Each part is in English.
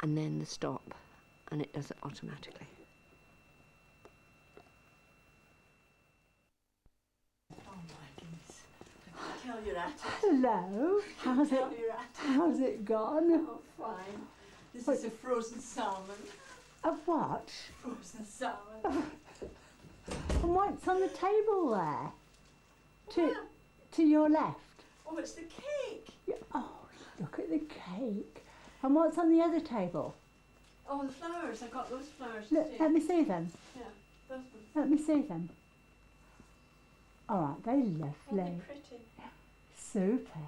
and then the stop, and it does it automatically. Oh my goodness. Tell you're at it. Hello. How's it gone? Oh, fine. This is a frozen salmon. A what? Frozen salmon. And what's on the table there? To your left? Oh, it's the cake. Yeah. Oh, look at the cake. And what's on the other table? Oh, the flowers. I got those flowers Look, today. let me see them. Yeah, those ones. Let me see them. All right, they're lovely. Oh, they're pretty. Super.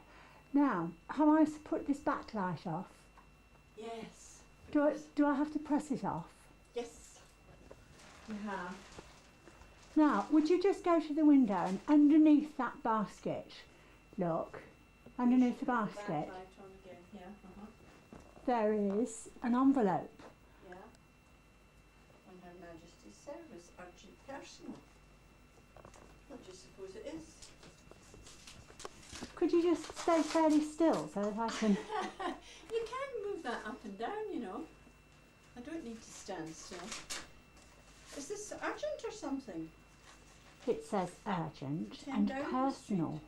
Now, have I put this backlight off? Yes. Do I have to press it off? Yes. You have. Now, would you just go to the window and underneath that basket, look, underneath the basket, Backlight on again. Yeah. there is an envelope. Yeah. On Her Majesty's Service, urgent personal. What do you suppose it is? Could you just stay fairly still so that I can... You can move that up and down, you know. I don't need to stand still. Is this urgent or something? It says urgent 10 and Downing personal. Street.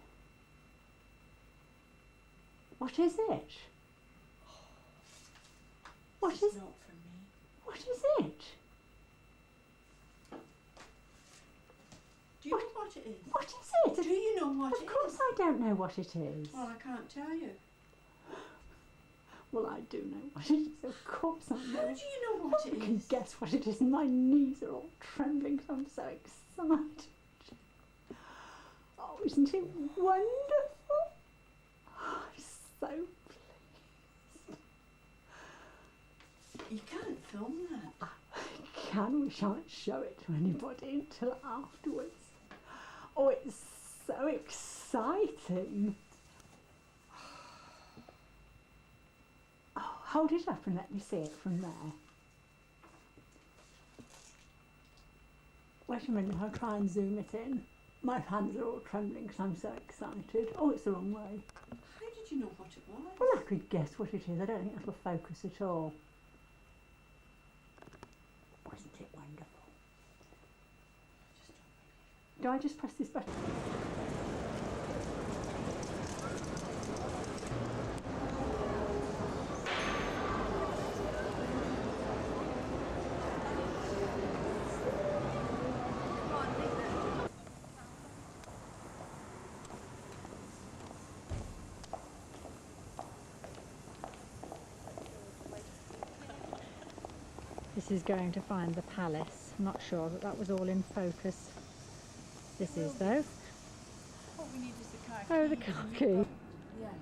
What is it? What This is... not for me. What is it? Do you know what it is? What is it? Do you know what it Of course is? I don't know what it is. Well, I can't tell you. Well, I do know what it is. Of course I know. How do you know what it I can is? guess what it is. My knees are all trembling because I'm so excited. Oh, isn't it wonderful? Oh, I'm so pleased. You can't film that. We shan't show it to anybody until afterwards. Oh, it's so exciting. Oh, hold it up and let me see it from there. Wait a minute, I'll try and zoom it in. My hands are all trembling because I'm so excited. Oh, it's the wrong way. How did you know what it was? Well, I could guess what it is. I don't think that will focus at all. Wasn't it wonderful? Do I just press this button? This is going to find the palace. I'm not sure that was all in focus. This is though. What we need is the car. Oh, the car key. Yes.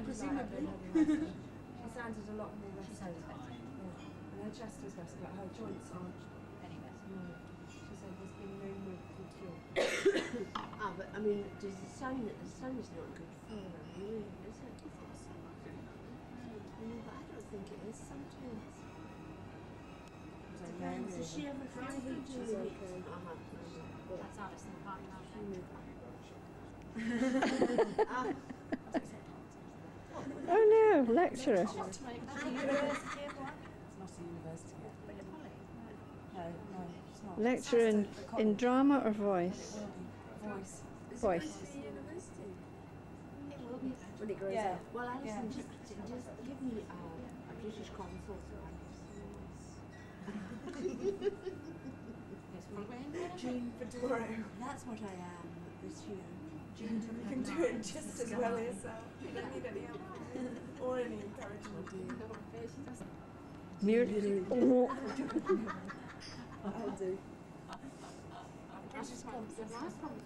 Presumably. She sounded a lot more rested. And her chest was rested, but her joints aren't any better. No. She said there's been no movement at all. But I mean, does the sun is not good for her, really, is it? But I don't think it is sometimes. Depends. Is she ever driving to the week? That's Alison parking out Oh no, lecturer. It's not a university yet. No, it's not. Lecturer in drama or voice? Voice. Voice. When it grows Yeah. up. Well, Alison, just give me a British consult. Jean for tomorrow. That's what I am this year. You can do it just as well as yourself. You don't need any help or any encouragement, do you? I'll do. British consult.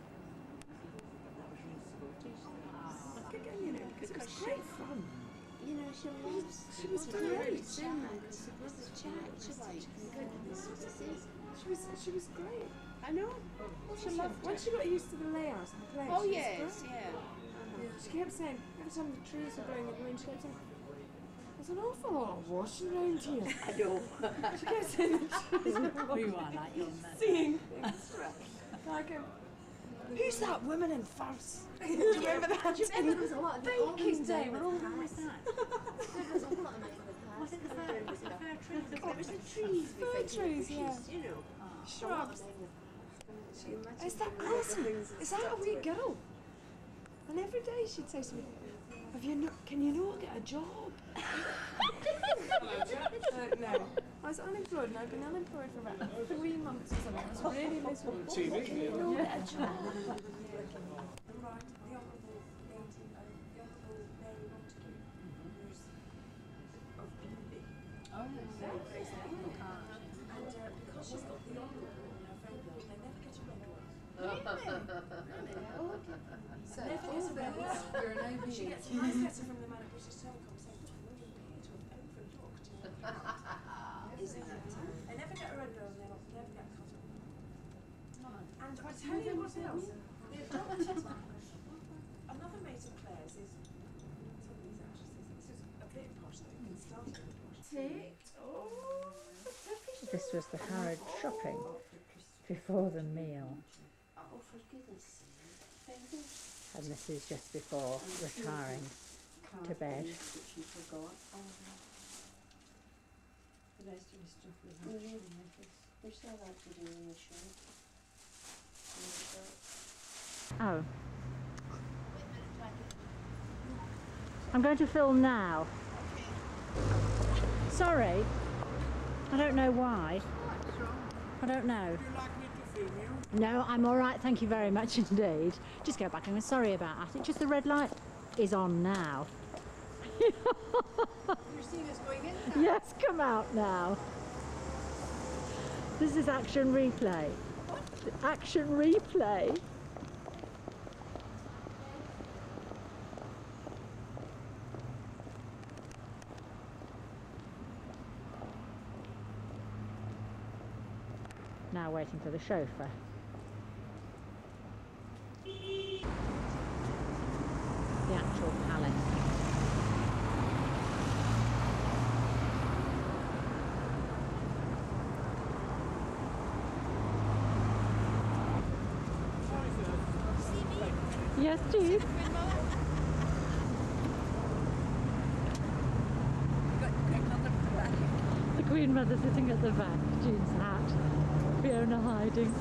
Again, you know, because it was great fun. You know, she was great. She was a chat. She She was great. I know. She loved. Once she got used to the layout and the place. Oh she was yes, great. yeah. She kept saying, every time the trees were blowing in the wind, she kept saying, there's an awful lot of washing around here. I know. She kept saying the trees were You are like your man. seeing things. Like, who's that woman in furs? Do you remember that? Do you remember there was a lot of Baking day, we're all Was it the first? trees. we Fir think of trees, bushes, yeah. You know. Shrubs. She imagine Is that all the awesome? things that Is that how stuck we to it. go? And every day she'd say to me, can you not get a job? No. I was unemployed and I'd been unemployed for about 3 months or something. I was really miserable. TV, Can you not get a job? Right, the Honourable Mary Montague, who's of Beauty. Oh, Very praised people. And because she's got the Honourable on her phone bill, they never get a red one. So, Never all gets a red this, one. you're an She OB. gets a nice letter from the man at British Telecom saying, "Look, we appear to have overlooked your account." Isn't it? They never get a red bill and they never get a cut off. And I tell you what else, the adopted another mate of Claire's is some of these actresses. This is a bit posh though, you can start a bit posh. Ticked. Oh, This was the Harrods shopping before the meal, Oh, for goodness sake. and this is just before retiring to bed. She forgot. The rest of the stuff was actually We still have to do in the show. Oh. I'm going to film now. Sorry. I don't know why. I don't know. Would you like me to film you? No, I'm all right. Thank you very much indeed. Just go back and I'm sorry about that. It's just the red light is on now. You're seeing us going in? Yes, come out now. This is action replay. Action replay. Now waiting for the chauffeur. The actual palace. Yes, Chief. The Queen Mother sitting at the back, Jean's hat, Fiona hiding.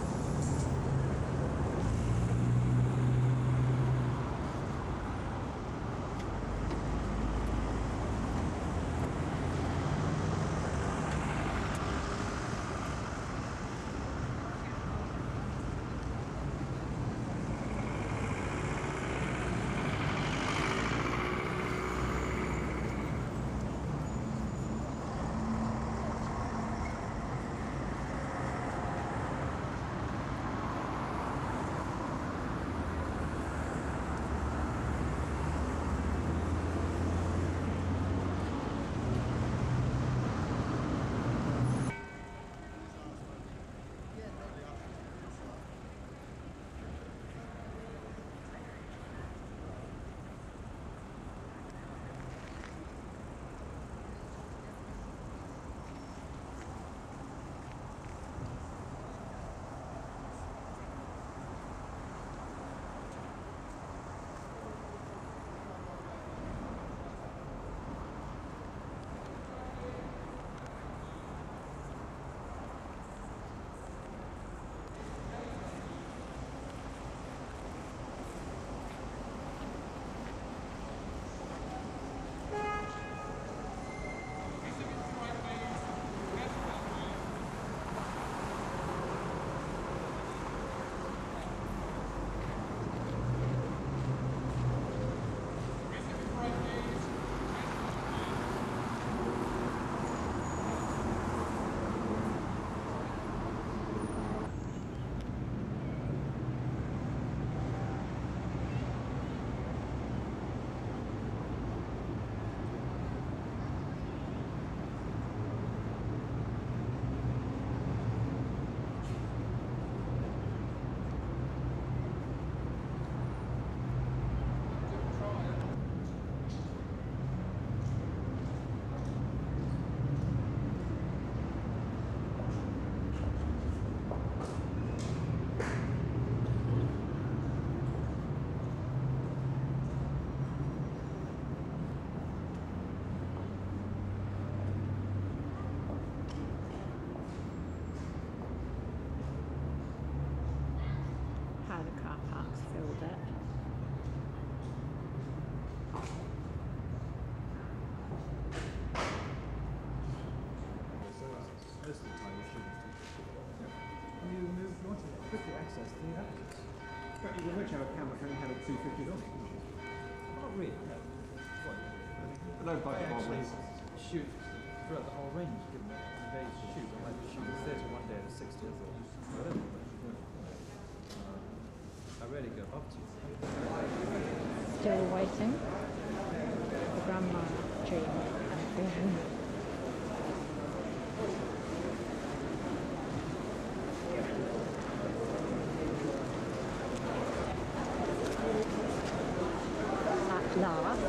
filled it. Most of the time you shouldn't. And you want to quickly access the access. But you would have a camera can have a 250 on it. Not really, no. But no budget actually shoot throughout the whole range, given that days shoot. I might shoot a 31 one day at a 60th or whatever. I rarely go up to. Still waiting for Grandma Jean and Fiona. At last,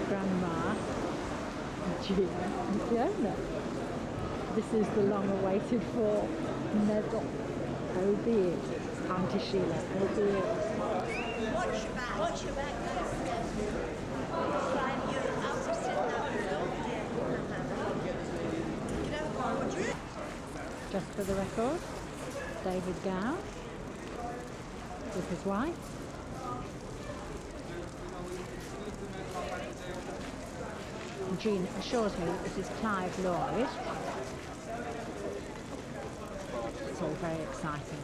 Grandma, Jean and Fiona. This is the long-awaited for Neville. Oh dear, Auntie Sheila, oh dear. Watch your back. Watch your back. Try and you're out of sit now. Just for the record, David Gow with his wife. Jean assures me that this is Clive Lloyd. It's all very exciting.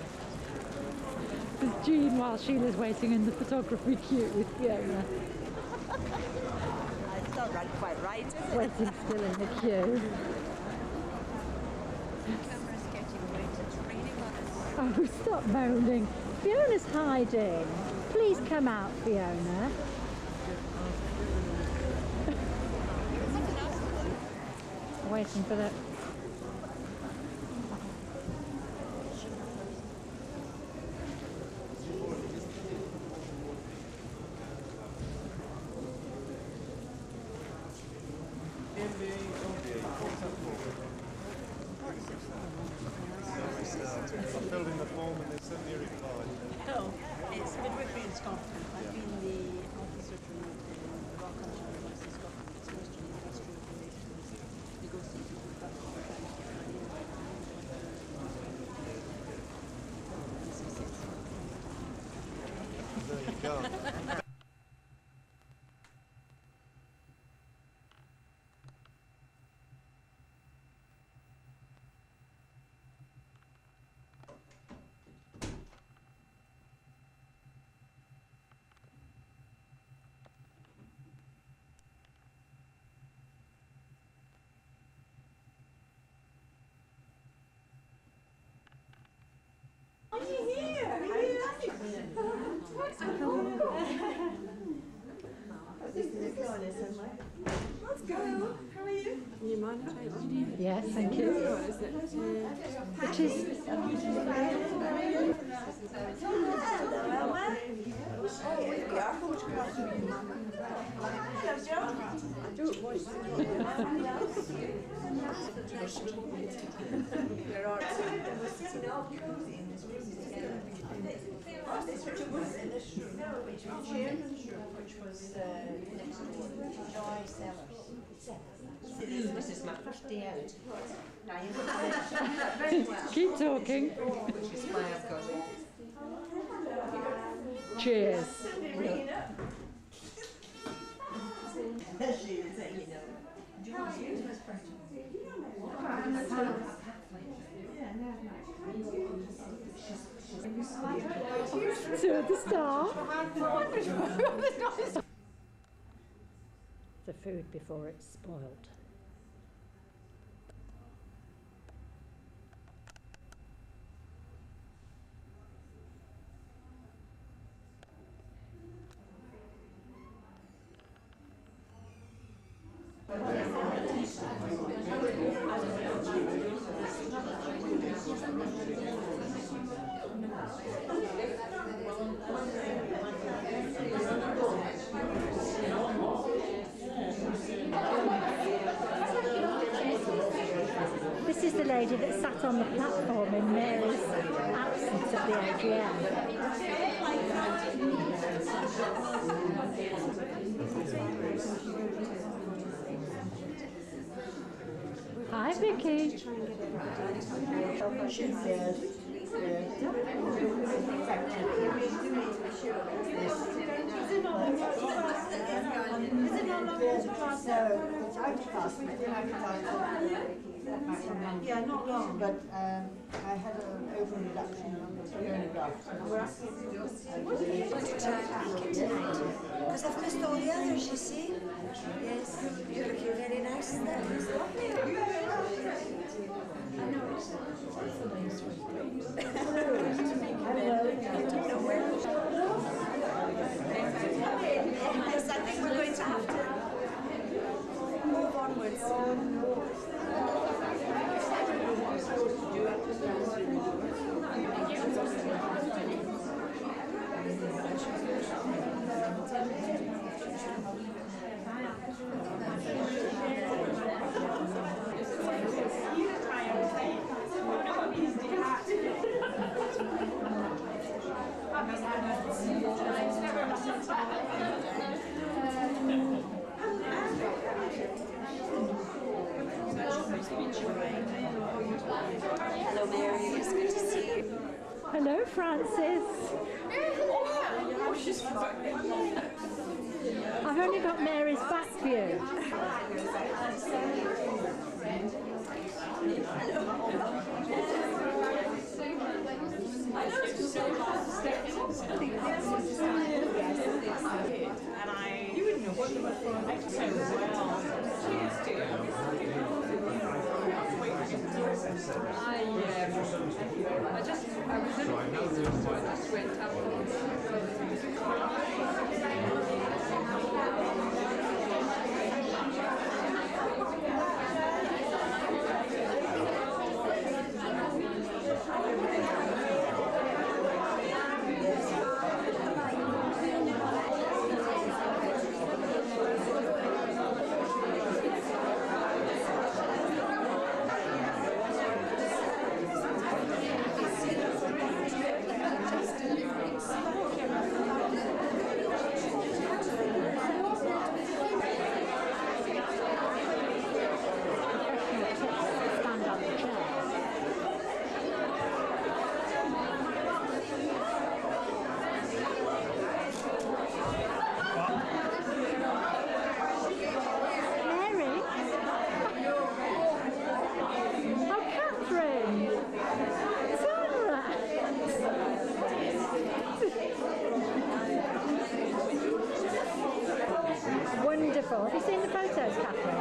This is Jean while Sheila's waiting in the photography queue with Fiona. It's not quite right, is it? Waiting still in the queue. The camera's getting wet. It's raining on us. Oh, stop moaning. Fiona's hiding. Please come out, Fiona. Waiting for the... Filled in the form and they sent me a reply. No, it's midwifery in Scotland. I've been the officer from the Rock Country in Western Scotland. It's Western Industrial Relations negotiating with that There you go. Let's go. How are you? You mind if I Yes, thank you. What is it? Which is... This is my first day out. Keep talking. Which is why I've got it. Cheers. Two at the start. The food before it's spoiled. This is the lady that sat on the platform in Mary's absence at the AGM. Hi, Vicky. Yeah, not long, but I had an over reduction on the Fiona graft. Because I've missed all the others, you see. Yes, you're looking very nice there. It's lovely. I know it's Yes, I think we're going to have to move onwards. Hello, Mary. It's good to see you. Hello, Francis. I've only got Mary's back view. You wouldn't know what they were from. I just know well. I was in a meeting, so I just went up. Wonderful. Have you seen the photos, Catherine?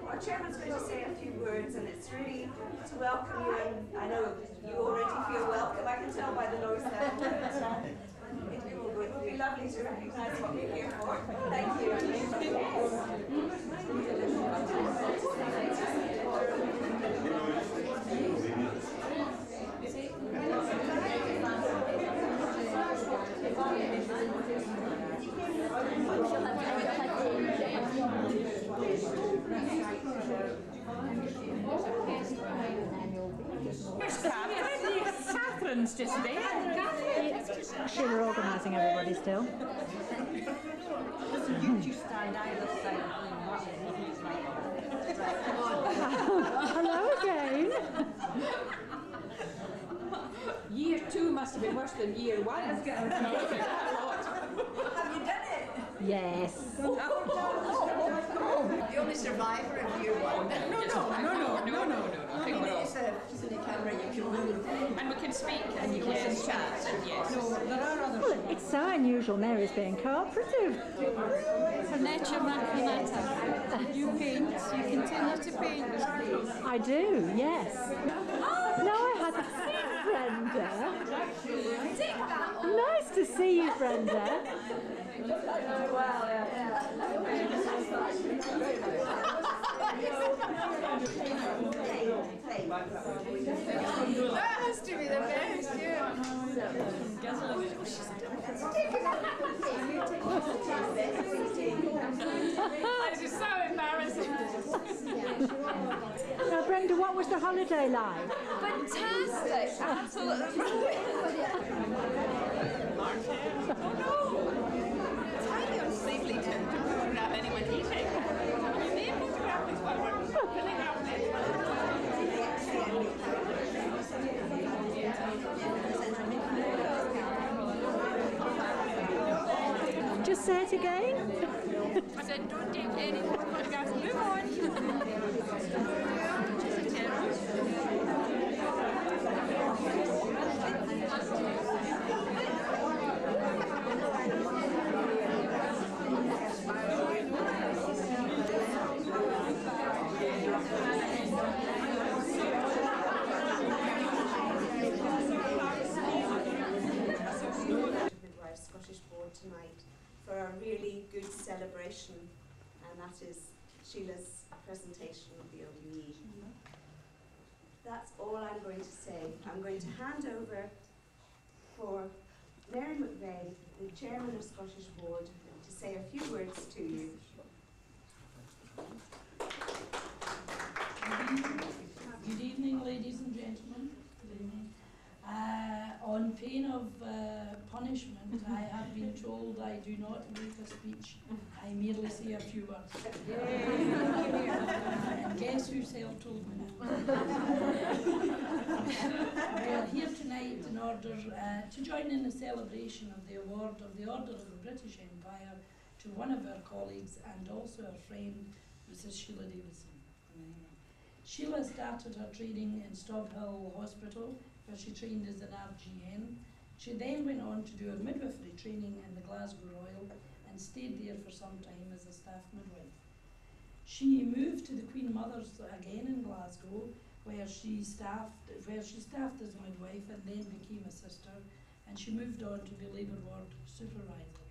Our chairman's going to say a few words, and it's really to welcome you, and I know you already feel welcome, I can tell by the noise level. It would be lovely to recognise what you're here for. Thank you. Catherine's just there. Sheila organising everybody still. You two stand either side of Hello again. Year 2 must have been worse than year 1. Have you done it? Yes. The only survivor of year 1. No. I think it's a camera you can move. And we can speak and you can chat and yes. No, there are other. Well, it's so unusual Mary's being cooperative. For nature maculata. You paint, you continue to paint. I do, yes. No, I hadn't seen Brenda. Nice to see you, Brenda. That has to be the best, yeah. This is so embarrassing. Now, Brenda, what was the holiday like? Fantastic, absolutely. to photograph anyone eating. I mean, they photograph us while we're filling our Just say it again. I said, don't take any more photographs, move on. Just a terror. Midwife Scottish Board tonight for a really good celebration, and that is Sheila's presentation of the OBE. That's all I'm going to say. I'm going to hand over for Mary McVeigh, the Chairman of Scottish Board, to say a few words to you. Good evening, ladies and gentlemen. Good evening. On pain of punishment, I have been told I do not make a speech. I merely say a few words. And guess who self-told me that? We are here tonight in order to join in the celebration of the award of the Order of the British Empire to one of our colleagues and also our friend, Mrs. Sheila Davison. Sheila started her training in Stobhill Hospital, where she trained as an RGN. She then went on to do her midwifery training in the Glasgow Royal and stayed there for some time as a staff midwife. She moved to the Queen Mother's again in Glasgow, where she staffed as a midwife and then became a sister, and she moved on to be labour ward supervisor.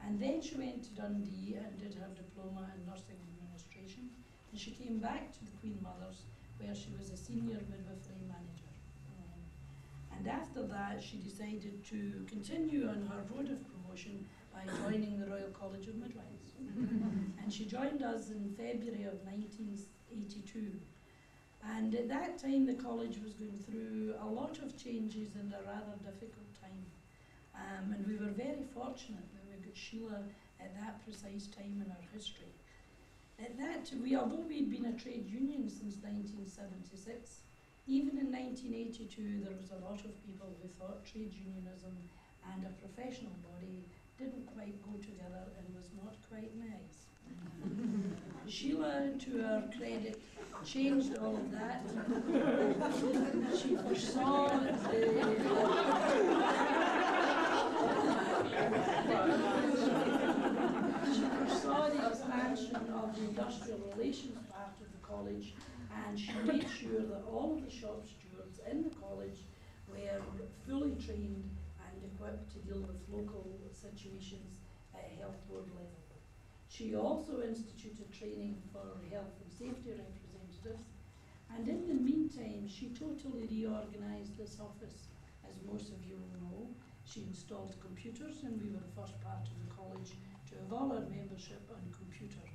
And then she went to Dundee and did her diploma in nursing administration, and she came back to the Queen Mother's, where she was a senior midwifery manager. And after that, she decided to continue on her road of promotion by joining the Royal College of Midwives. And she joined us in February of 1982. And at that time, the college was going through a lot of changes and a rather difficult time. And we were very fortunate that we got Sheila at that precise time in our history. At that, although we'd been a trade union since 1976, even in 1982 there was a lot of people who thought trade unionism and a professional body didn't quite go together and was not quite nice. Sheila, to her credit, changed all of that. She foresaw the expansion of the industrial relations part of the college, and she made sure that all of the shop stewards in the college were fully trained and equipped to deal with local situations at health board level. She also instituted training for health and safety representatives, and in the meantime she totally reorganised this office. As most of you will know, she installed computers, and we were the first part of the college to have all our membership on computer.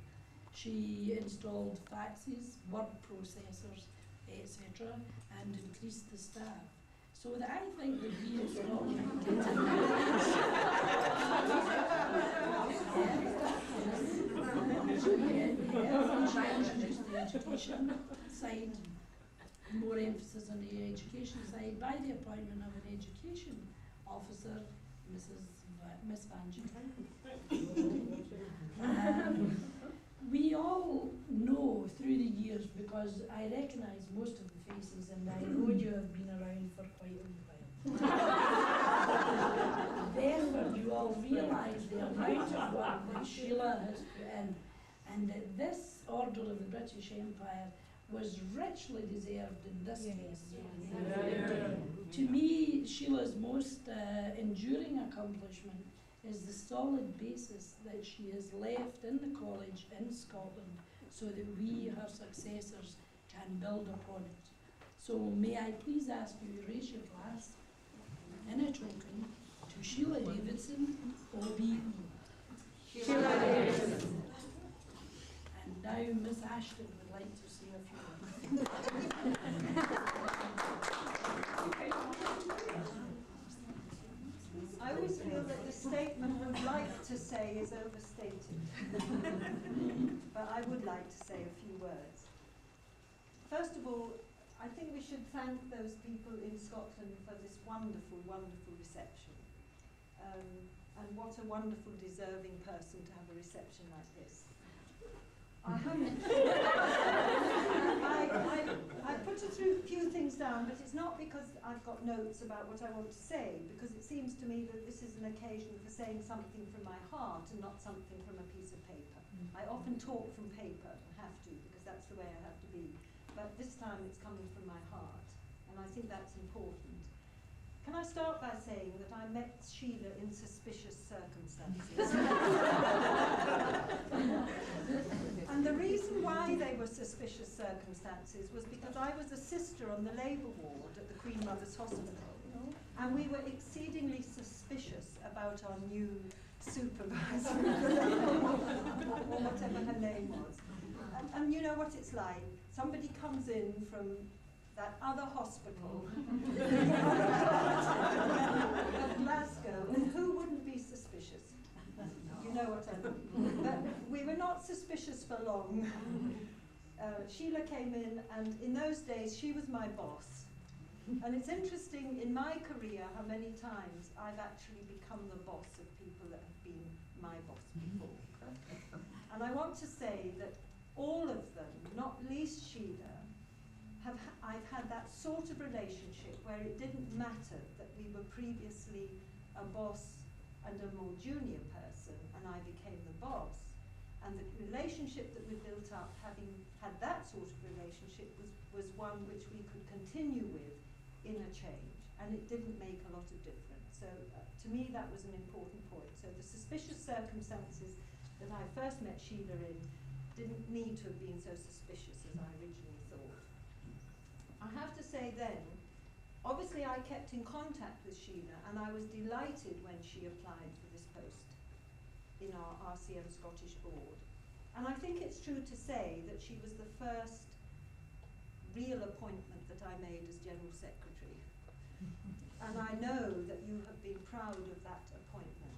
She installed faxes, word processors, etc., and increased the staff. So that I think that we in Scotland she introduced the education side, more emphasis on the education side, by the appointment of an education officer, Miss Van. We all know through the years, because I recognise most of the faces and I know you have been around for quite a while. Therefore you all realise the amount of work that Sheila has put in, and that this Order of the British Empire was richly deserved in this case. To me, Sheila's most enduring accomplishment is the solid basis that she has left in the college in Scotland, so that we, her successors, can build upon it. So may I please ask you to raise your glass in a token to Sheila Davidson, OBE. Sheila Davidson. And now Miss Ashton would like to say a few words. I always feel that the statement we'd like to say is overstated. but I would like to say a few words. First of all, I think we should thank those people in Scotland for this wonderful, wonderful reception. And what a wonderful, deserving person to have a reception like this. I put a few things down, but it's not because I've got notes about what I want to say, because it seems to me that this is an occasion for saying something from my heart and not something from a piece of paper. I often talk from paper, and have to, because that's the way I have to be. But this time it's coming from my heart, and I think that's important. Can I start by saying that I met Sheila in suspicious circumstances? And the reason why they were suspicious circumstances was because I was a sister on the labour ward at the Queen Mother's Hospital, and we were exceedingly suspicious about our new supervisor, or whatever her name was. And you know what it's like. Somebody comes in from that other hospital of Glasgow, and who wouldn't be suspicious? You know what I mean. But we were not suspicious for long. Sheila came in, and in those days she was my boss. And it's interesting in my career how many times I've actually become the boss of people that have been my boss before. And I want to say that all of them, not least Sheila, I've had that sort of relationship where it didn't matter that we were previously a boss and a more junior person, and I became the boss. And the relationship that we built up, having had that sort of relationship, was one which we could continue with in a change, and it didn't make a lot of difference. So to me that was an important point. So the suspicious circumstances that I first met Sheila in didn't need to have been so suspicious as I originally thought. I have to say then, obviously I kept in contact with Sheila, and I was delighted when she applied for this post in our RCM Scottish board. And I think it's true to say that she was the first real appointment that I made as General Secretary. And I know that you have been proud of that appointment.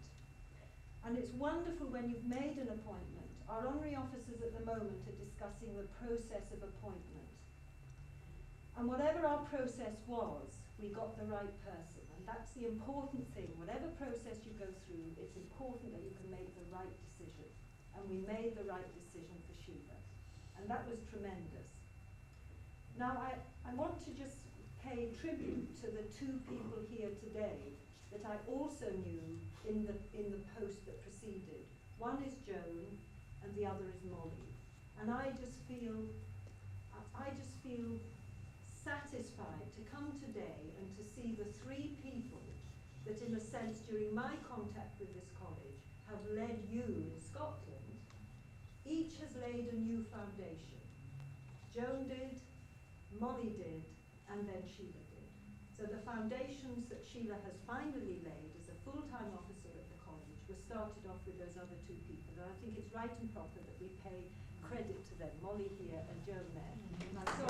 And it's wonderful when you've made an appointment. Our honorary officers at the moment are discussing the process of appointment. And whatever our process was, we got the right person. And that's the important thing. Whatever process you go through, it's important that you can make the right decision. And we made the right decision for Sheila. And that was tremendous. Now, I want to just pay tribute to the two people here today that I also knew in the post that preceded. One is Joan, and the other is Molly. And I just feel satisfied to come today and to see the three people that, in a sense, during my contact with this college, have led you in Scotland. Each has laid a new foundation. Joan did, Molly did, and then Sheila did. So the foundations that Sheila has finally laid as a full-time officer at the college were started off with those other two people. And I think it's right and proper that we pay credit to them, Molly here and Joan there. And I saw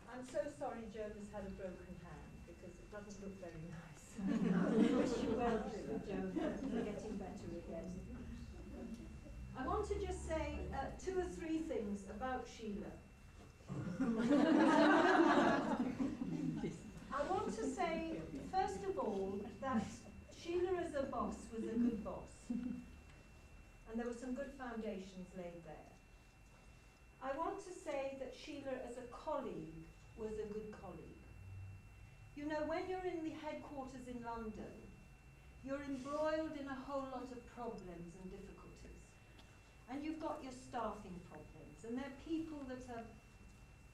I'm so sorry Joan has had a broken hand, because it doesn't look very nice. I wish you well, Joan, for getting better again. I want to just say 2 or 3 things about Sheila. I want to say, first of all, that Sheila as a boss was a good boss. And there were some good foundations laid there. I want to say that Sheila as a colleague was a good colleague. You know, when you're in the headquarters in London, you're embroiled in a whole lot of problems and difficulties. And you've got your staffing problems, and they're people that are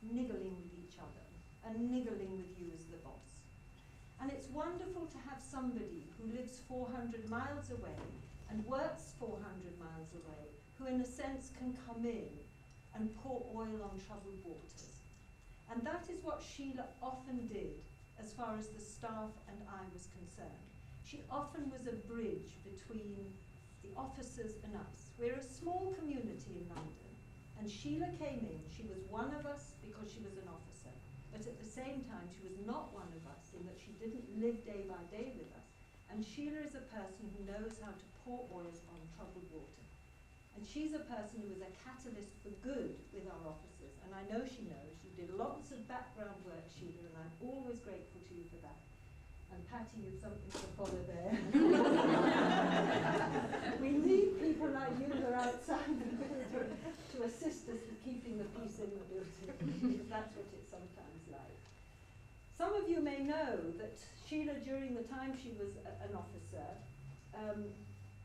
niggling with each other and niggling with you as the boss. And it's wonderful to have somebody who lives 400 miles away and works 400 miles away, who in a sense can come in and pour oil on troubled waters. And that is what Sheila often did as far as the staff and I was concerned. She often was a bridge between the officers and us. We're a small community in London, and Sheila came in. She was one of us because she was an officer, but at the same time she was not one of us in that she didn't live day by day with us, and And Sheila is a person who knows how to pour oil on troubled water. And she's a person who was a catalyst for good with our officers. And I know she knows. You did lots of background work, Sheila, and I'm always grateful to you for that. And Patty, you've something to follow there. We need people like you who are outside the building to assist us with keeping the peace in the building, because that's what it's sometimes like. Some of you may know that Sheila, during the time she was an officer,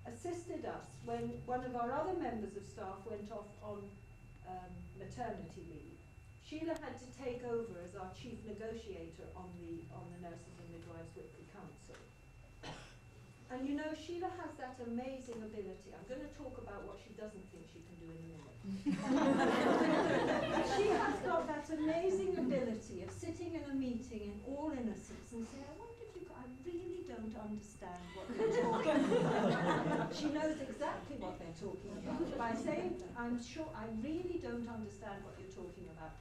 assisted us when one of our other members of staff went off on maternity leave. Sheila had to take over as our chief negotiator on the Nurses and Midwives Weekly Council. And you know, Sheila has that amazing ability. I'm going to talk about what she doesn't think she can do in a minute. She has got that amazing ability of sitting in a meeting in all innocence and saying, I wonder if you could, I really don't understand what they're talking about. She knows exactly what they're talking about. By saying, I'm sure I really don't understand what you're talking about,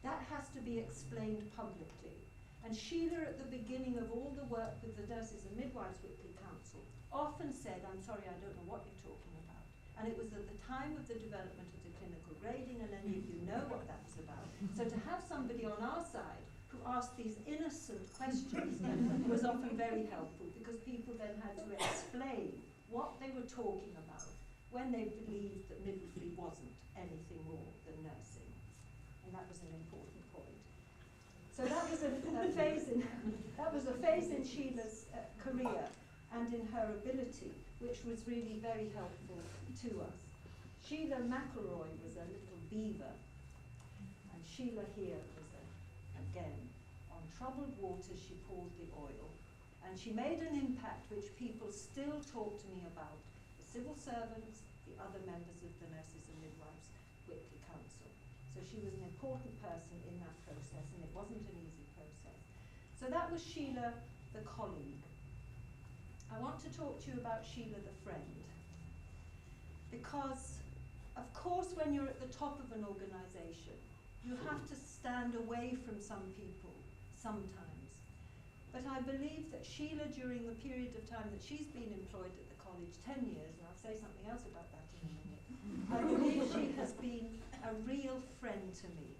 that has to be explained publicly. And Sheila, at the beginning of all the work with the Nurses and Midwives Weekly Council, often said, I'm sorry, I don't know what you're talking about. And it was at the time of the development of the clinical grading, and any of you know what that was about. So to have somebody on our side who asked these innocent questions was often very helpful, because people then had to explain what they were talking about when they believed that midwifery wasn't anything more than nursing. And that was an important point. So that was a phase in Sheila's career and in her ability, which was really very helpful to us. Sheila McElroy was a little beaver, and Sheila here was again, on troubled waters she poured the oil, and she made an impact which people still talk to me about, the civil servants, the other members of the Nurses and Midwives Weekly Council. So she was an important person in that process, and it wasn't an easy process. So that was Sheila, the colleague. I want to talk to you about Sheila, the friend. Because, of course, when you're at the top of an organisation, you have to stand away from some people sometimes. But I believe that Sheila, during the period of time that she's been employed at the college, 10 years, and I'll say something else about that in a minute, I believe she has been a real friend to me.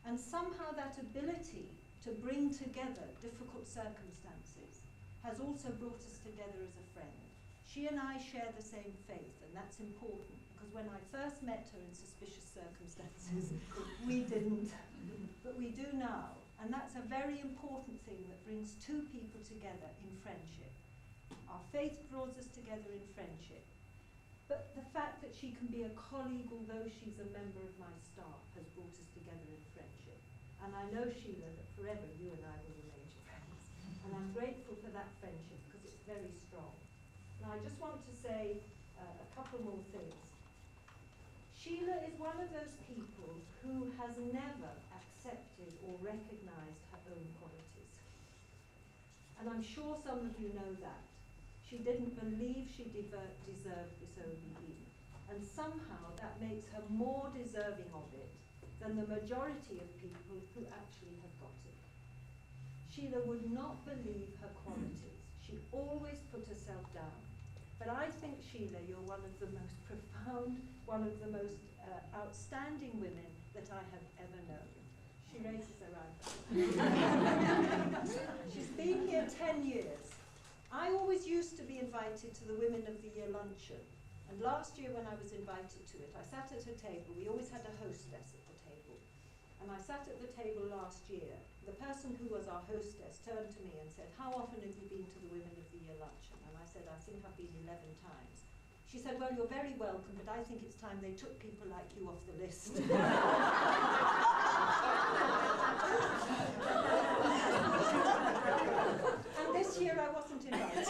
And somehow that ability to bring together difficult circumstances has also brought us together as a friend. She and I share the same faith, and that's important, because when I first met her in suspicious circumstances, we didn't, but we do now. And that's a very important thing that brings two people together in friendship. Our faith draws us together in friendship. But the fact that she can be a colleague, although she's a member of my staff, has brought us together in friendship. And I know, Sheila, that forever you and I will remain friends. And I'm grateful for that friendship, because it's very strong. Now I just want to say a couple more things. Sheila is one of those people who has never accepted or recognized her own qualities. And I'm sure some of you know that. She didn't believe she deserved this OBE. And somehow that makes her more deserving of it than the majority of people who actually have got it. Sheila would not believe her qualities. She always put herself down. But I think, Sheila, you're one of the most profound, one of the most outstanding women that I have ever known. She raises her eyebrows. She's been here 10 years. I always used to be invited to the Women of the Year luncheon. And last year when I was invited to it, I sat at her table. We always had a hostess at the table. And I sat at the table last year. The person who was our hostess turned to me and said, how often have you been to the Women of the Year luncheon? And I said, I think I've been 11 times. She said, well, you're very welcome, but I think it's time they took people like you off the list. And this year I wasn't invited.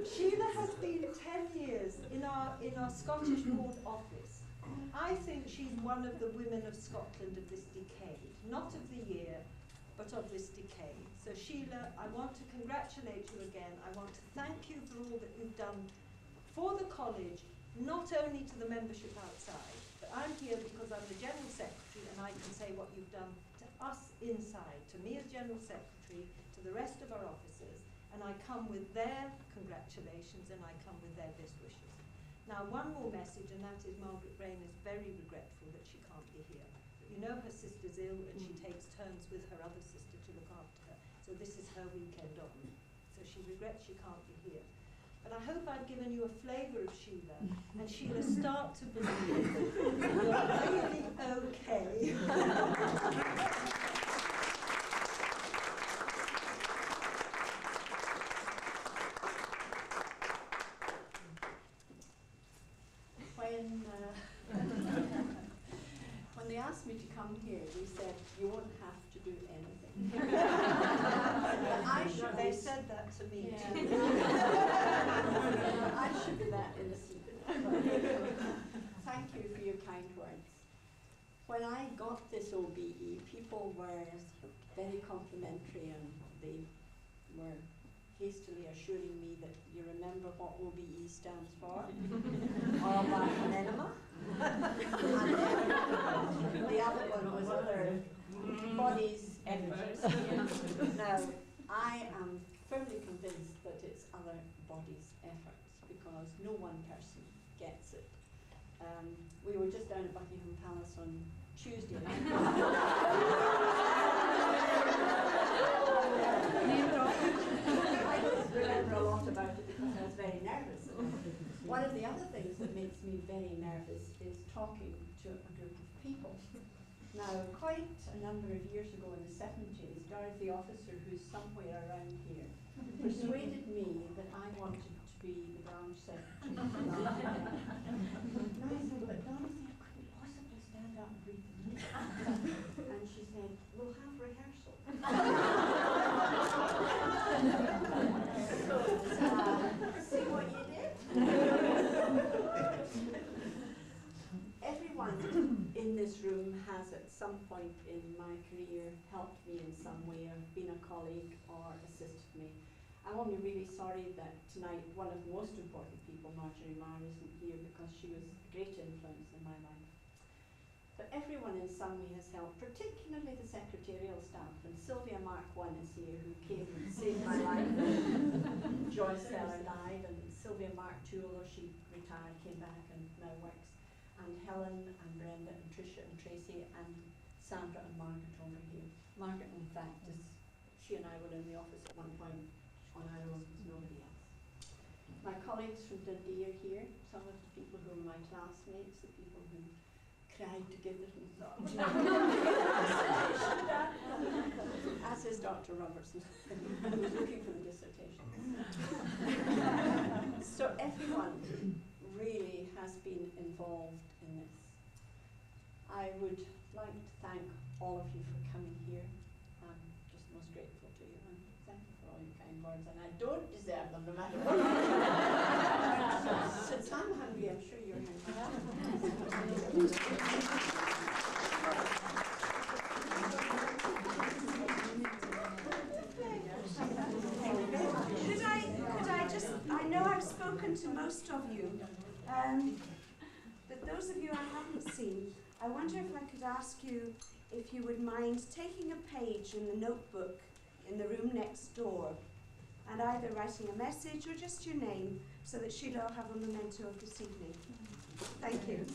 Sheila has been 10 years in our Scottish Board office. I think she's one of the women of Scotland of this decade, not of the year, but of this decade. So Sheila, I want to congratulate you again. I want to thank you for all that you've done for the college, not only to the membership outside, but I'm here because I'm the General Secretary and I can say what you've done to us inside, to me as General Secretary country to the rest of our officers, and I come with their congratulations and I come with their best wishes. Now, one more message, and that is Margaret Brain is very regretful that she can't be here. But you know her sister's ill and she takes turns with her other sister to look after her. So this is her weekend on. So she regrets she can't be here. But I hope I've given you a flavour of Sheila, and Sheila start to believe you're really okay. When they asked me to come here, they said, you won't have to do anything. They said that to me too. I should be that innocent. Thank you for your kind words. When I got this OBE, people were very complimentary and they were hastily assuring me that you remember what OBE stands for. All by an enema. And the other one was other bodies efforts. Now, I am firmly convinced that it's other bodies efforts because no one person gets it. We were just down at Buckingham Palace on Tuesday night. I don't remember a lot about it because I was very nervous. One of the other things that makes me very nervous is talking to a group of people. Now, quite a number of years ago in the 70s, Dorothy Officer, who's somewhere around here, persuaded me that I wanted to be the branch secretary. And I said, but Dorothy, I couldn't possibly stand up and read the news. And she said, we'll have rehearsal. See what you did? Everyone in this room has at some point in my career helped me in some way or been a colleague or assisted me. I'm only really sorry that tonight one of the most important people, Marjorie Marr, isn't here because she was a great influence in my life. But everyone in some way has helped, particularly the secretarial staff. And Sylvia Mark I is here, who came and saved my life. Joyce Seller died, and Sylvia Mark II, although she retired, came back and now works. And Helen and Brenda and Tricia and Tracy and Sandra and Margaret over here. Margaret, in fact, is she and I were in the office at one point on our own with nobody else. My colleagues from Dundee are here, some of the people who were my classmates, the people who cried together and thought, as is Dr. Robertson, who was looking for the dissertation. So everyone really has been involved in this. I would like to thank all of you for coming here. I'm just most grateful to you and thank you for all your kind words, and I don't deserve them no matter what. Since I'm hungry, I'm sure you're hungry. I know I've spoken to most of you, but those of you I haven't seen, I wonder if I could ask you if you would mind taking a page in the notebook in the room next door and either writing a message or just your name so that Sheila will have a memento of this evening. Thank you.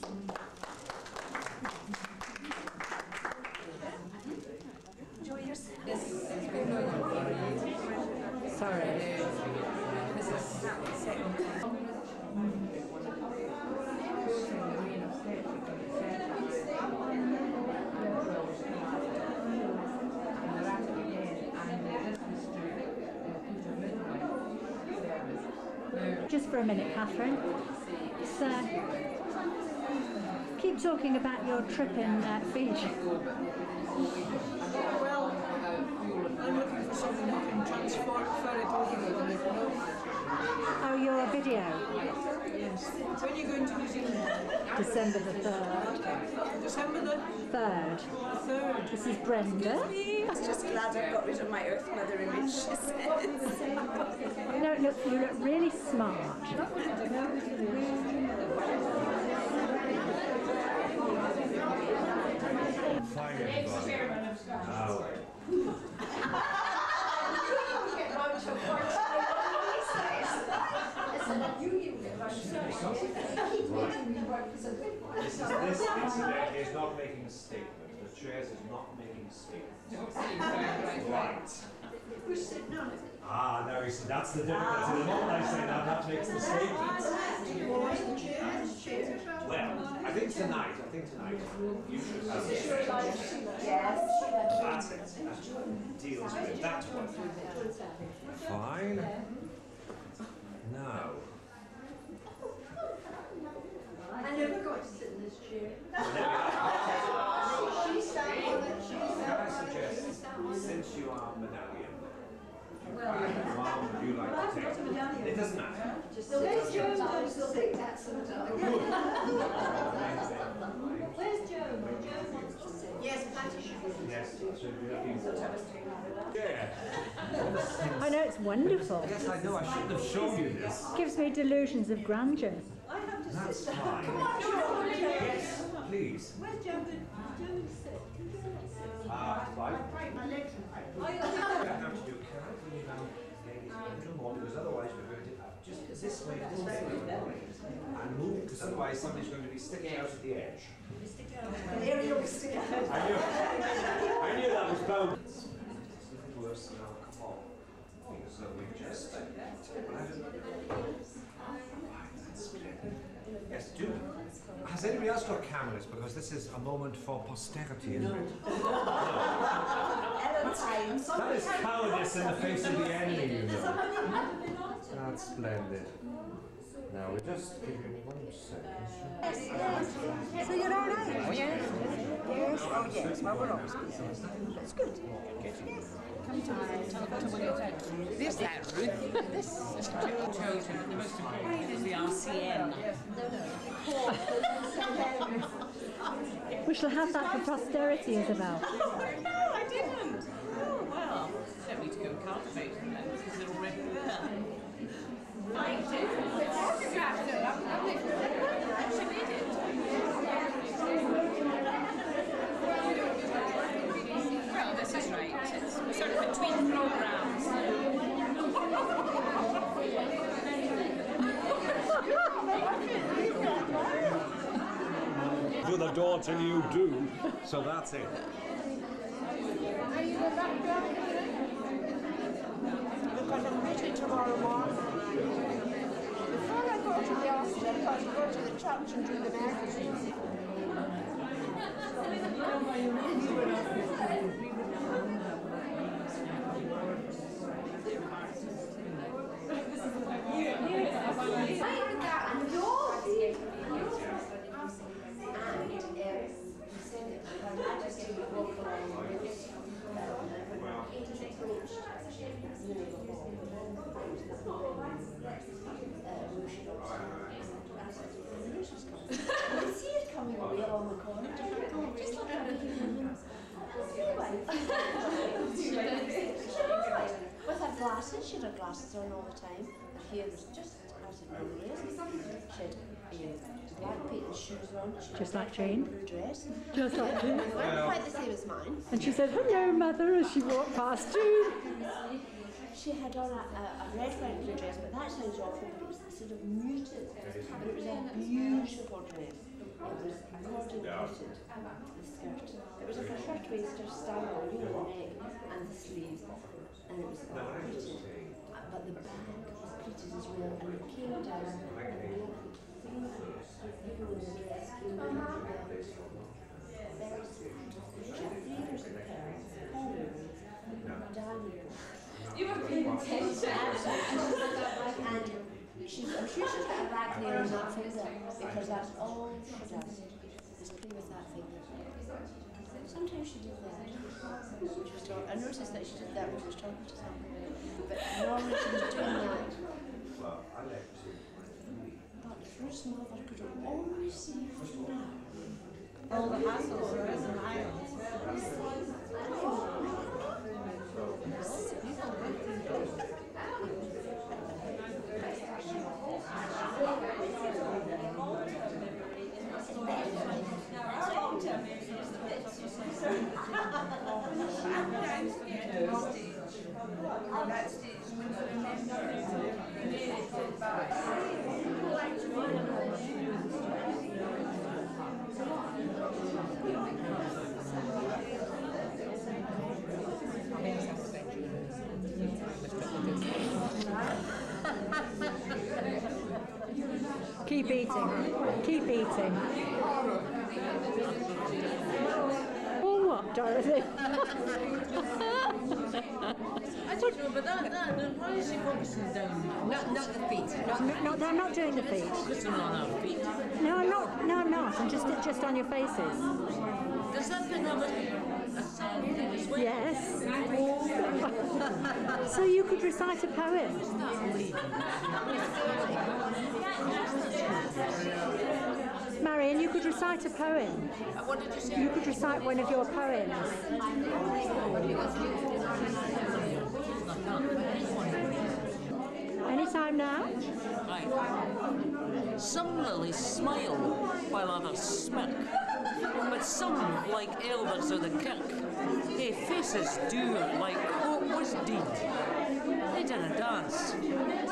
Enjoy yourself. Sorry. Just for a minute, Catherine. Keep talking about your trip in Fiji. Well, I'm looking for something that can transfer it over. Oh, your video? Yes. When are you going to New Zealand? December the 3rd. December the 3rd. 3rd. This is Brenda. I'm just glad I've got rid of my Earth Mother image, she says. No, look, you look really smart. This incident is not making a statement. The chairs is not making a statement. Right. Who's sitting on it? Ah, now you see, that's the difficulty. The moment I say that makes the statement. Well, I think tonight you should have a chair. Yes. That's it. That deals with that one. Fine. Now. I never got to sit in this chair. She sat on it. Can I suggest, since you are medallion, would you like to take? It doesn't matter. Where's Joan going to sit? That's a medallion. Where's Joan? Joan wants to sit. Yes, Patty should. Yes, so yeah. I know, it's wonderful. Yes, I know. I shouldn't have shown you this. Gives me delusions of grandeur. I have to That's sit down. fine. Come on, Joan. Yes, please. Where's Joan? Joan sit. Can Joan sit? Ah, fine. Break my legs. What I have to do, can I bring you down, ladies, a little more, because otherwise we're going to have just this way, and move, because otherwise somebody's going to be sticking out at the edge. There you'll be sticking out. I knew that was bound. It's a little worse than alcohol. So we just yes, do. Has anybody else got cameras? Because this is a moment for posterity, isn't it? That is cowardice in the face of the enemy, you know. That's splendid. Now we just give you 1 second. So you're all right? Oh, yes. Yes, oh, yes. Well, we're always busy. That's good. Come to this that Ruth. This is chosen. The most important is the RCN. We shall have that for posterity, Isabel. No, I didn't. Oh, well. Don't need to go and cultivate them then, because they're already there. I do. Photographs are lovely. Actually need it. Well, this is right. It's sort of between programs. Do the door till you do. So that's it. Because I'm meeting tomorrow morning. Before I go to the office, I've got to go to the church and do the magazine. With her glasses, she had her glasses on all the time. Her hair was just as it really is. She had black patent shoes on. She Just had like Jane. blue dress. Just like Jane. They weren't quite the same as mine. And she said, "Hello, Mother," as she walked past Jane. She had on a red, white, blue dress, but that sounds awful, but it was sort of muted. But it was a beautiful dress. It was accordion knitted, the skirt. It was like a shirtwaist style, you know, the neck and the sleeves. And it was pretty. But the back was pretty as well, and it came down and the dress came down very smart. She had fingers and pearls, diamond. You were being intense. And I'm sure she's got a rag there on that finger, because that's all she does, is play with that finger. Sometimes she did that. I noticed that she did that when she was talking to somebody. But normally she was doing that. But Ruth's mother could always see from now. All the hassles there is in Ireland. On that stage, when you remember, Keep eating. Keep eating. Oh, what, Dorothy? I don't know, but why is she focusing down? Not the feet. No, I'm not doing the feet. Focusing on our feet. No, I'm not. No, I'm not. I'm just on your faces. Does that thing have a sound as well? Yes. So you could recite a poem. Marion, you could recite a poem. What did you say? You could recite one of your poems. Anytime now? Right. Some lilies smile while others smirk, but some, like elders of the kirk, their faces do like what was deed. They didn't dance,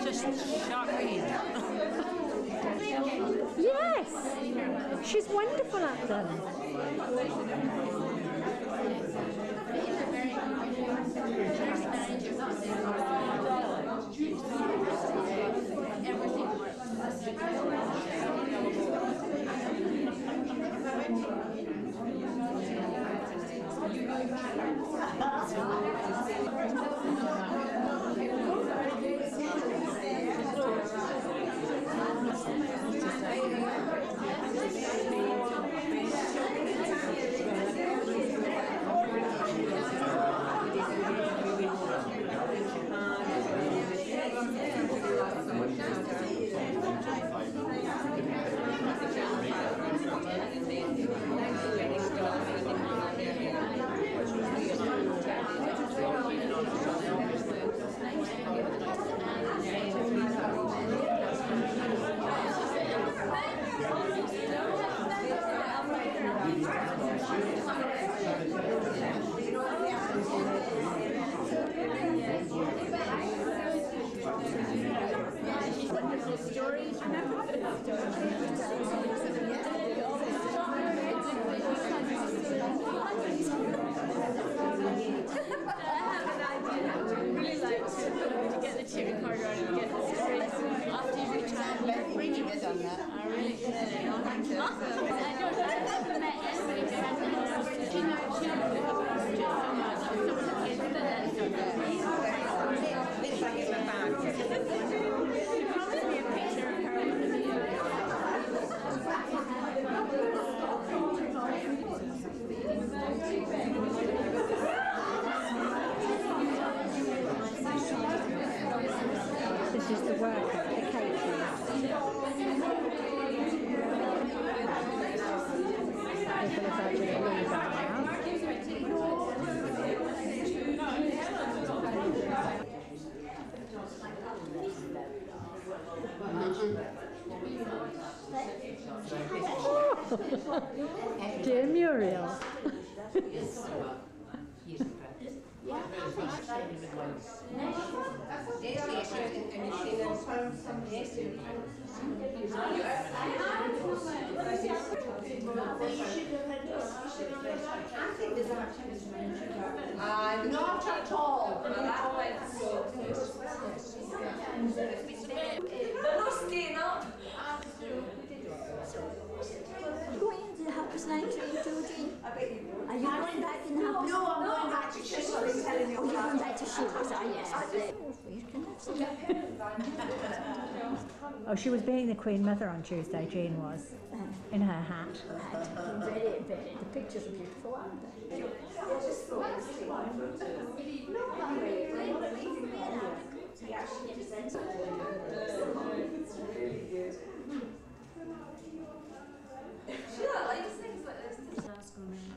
just sharpie. Yes! She's wonderful at them. This is the work of the cake. People are going to leave that now. Dear Muriel. Not at all. They're not staying up. Going into the Hoppers 19, Georgie? I bet you would. Are you going back in the Hoppers? No, I'm going back to Sheila. Oh, you're going back to Sheila's, are you? Oh, she was being the Queen Mother on Tuesday, Jean was, in her hat. Very, very. The pictures are beautiful, aren't they? We actually presented Sheila likes things like this.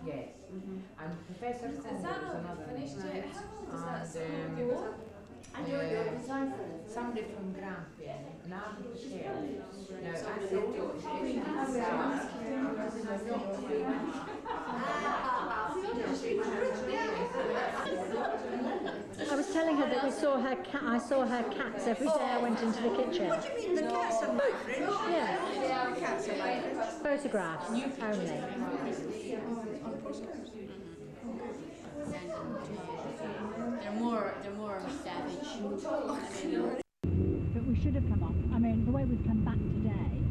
Yes. And Professor Sanders was another finished one. yet? And somebody from Grampian, and I'm Michelle. Now, I said I was telling her that we saw her cat. I saw her cats every day I went into the kitchen. What do you mean, the cats are my friends? Yeah. The cats are my friends. Photographs only. They're more savage. But we should have come off. I mean, the way we've come back today,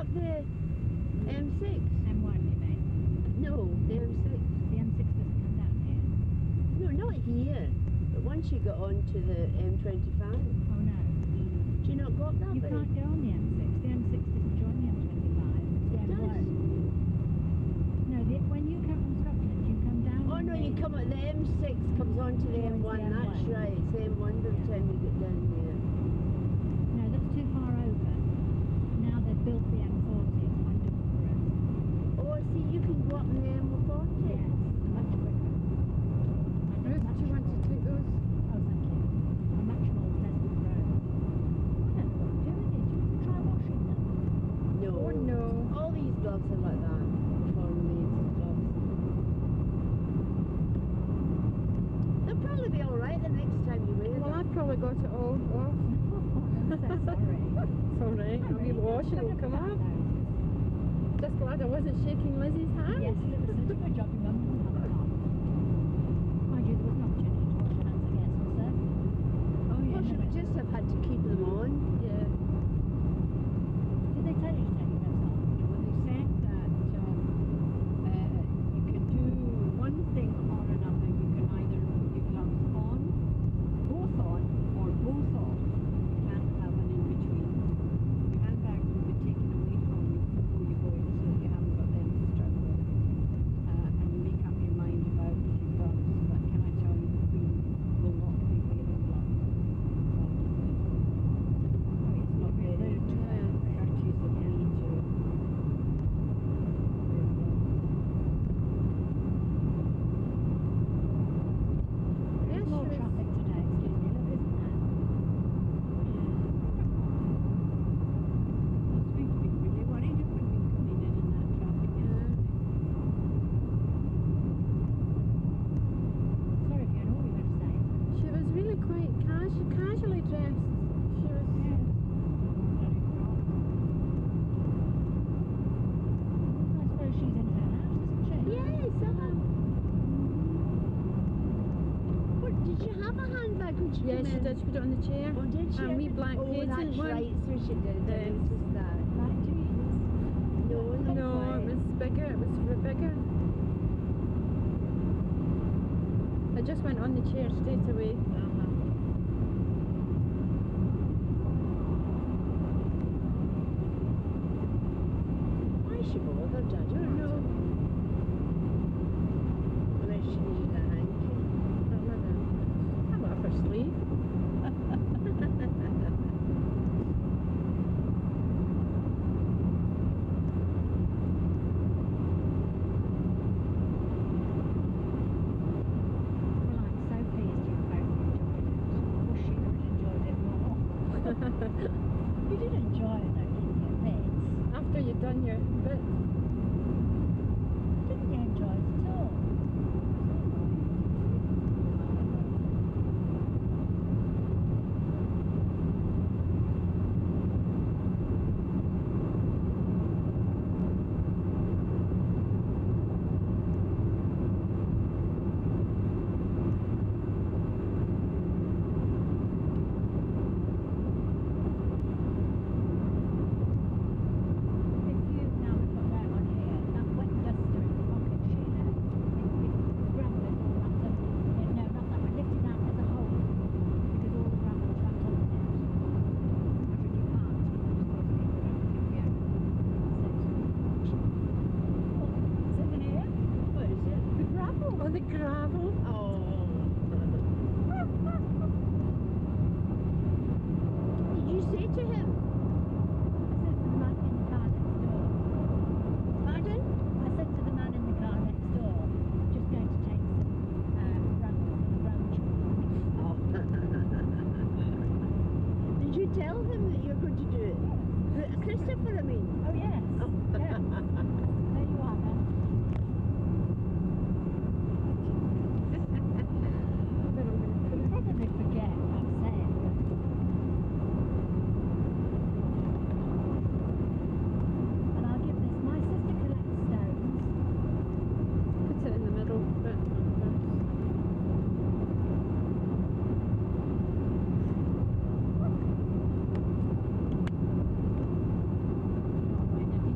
up the M6? M1, you mean? No, the M6. The M6 doesn't come down here. No, not here. But once you got onto the M25. Oh no. Do you not go up that You way? can't go on the M6. The M6 doesn't join the M25. It's the It M1. does. No, when you come from Scotland, you come down. Oh no, you come at the M6 comes onto the Joins M1. the That's M1. right. It's the M1 by the time you get down there. No, that's too far over. Now they've built the M40. It's wonderful for us. Oh, see, you can go up in the M40. Yes, much quicker. Ruth, do you want to take those? Oh, thank you. A much more pleasant road. I don't know what to do with it. You can try washing them. No. Oh no. All these gloves are like that. Foreign made gloves. They'll probably be alright the next time you wear Well, them. I've probably got it all off. I'm so sorry. It's alright. I'll be washing, it'll come up. Just glad I wasn't shaking Lizzie's hand. Yes, it was such a good job your mum didn't have it on. Mind you, there was an opportunity to wash your hands again, was there? Oh, yeah. Well, she would just have had to keep them on. Yeah. Did they tell you to take your gloves off? Well, they said that you can do one thing or another. You can either put your gloves on, both on, or both off. You can't have an in between. Your handbag will be taken away from you before you go in, so that you haven't got them to struggle with. And you make up your mind about your gloves. But can I tell you, the Queen will not be wearing gloves. It's not very courteous of me to. There's more traffic today, excuse me, look, isn't there? We've been really worried if we've been coming in that traffic yesterday. Sorry, Fiona, what were you going to say? She was really quite casually dressed. She was. I suppose she's in her house, isn't she? Yes, What, did you have a handbag when she Yeah, came she in? did. She put it on the chair. Oh, did she? And me black oh, patent that's one. right. So she did. Yes. It was just that. Like jeans. No, No, it was bigger. It was bigger. I just went on the chair straight away. Why she bothered? I don't know. Unless she needed a hanky. I'm off her sleeve. Well, I'm so pleased you both enjoyed it. Well, Sheila had enjoyed it more. You did enjoy it though, didn't you? Bits. After you'd done your bit. Didn't you enjoy it at all? If you now put that on here, that wet duster in the pocket, Sheila, it gravel is all wrapped up. No, not that one. Lift it out as a whole because all the gravel is wrapped up in it. I think you can't. Yeah. What's in here? What is it? The gravel. Oh, the gravel. Oh. Did you say to him? I said to the man in the car next door. Pardon? I said to the man in the car next door, just going to take some gravel from the ground chute. Oh. Did you tell him that you're going to do it? Christopher, I mean. Oh yes. Yeah. There you are then. He'll probably forget what I've said. And I'll give this. My sister collects stones. Put it in the middle bit. Not mine,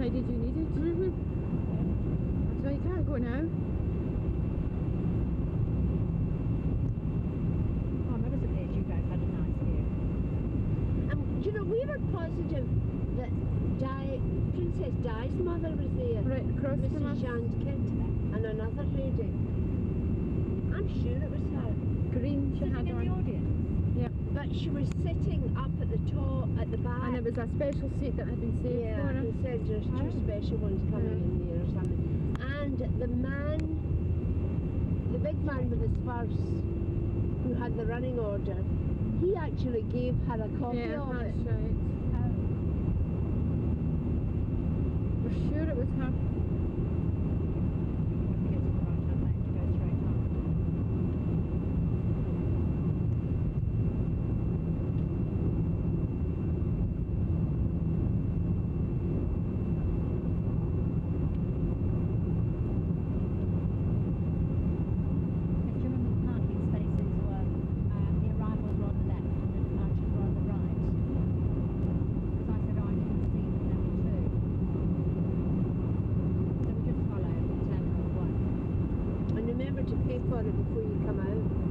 decided you needed. So you can't go now. Oh, I'm ever so pleased you guys had a nice year. Do you know, we were positive that Princess Di's mother was there. Right across from us. Mrs. Jean's kid and another lady. I'm sure it was her. Green, she Sitting had in the on. audience. Yeah. But she was sitting up at the top, at the back. And it was a special seat that had been saved Yeah, for her. he said there's two special ones coming in there or something. And the man, the big man with the spurs, who had the running order, he actually gave her a copy Yeah, of that's it. right. We're sure it was her. For it before you come out.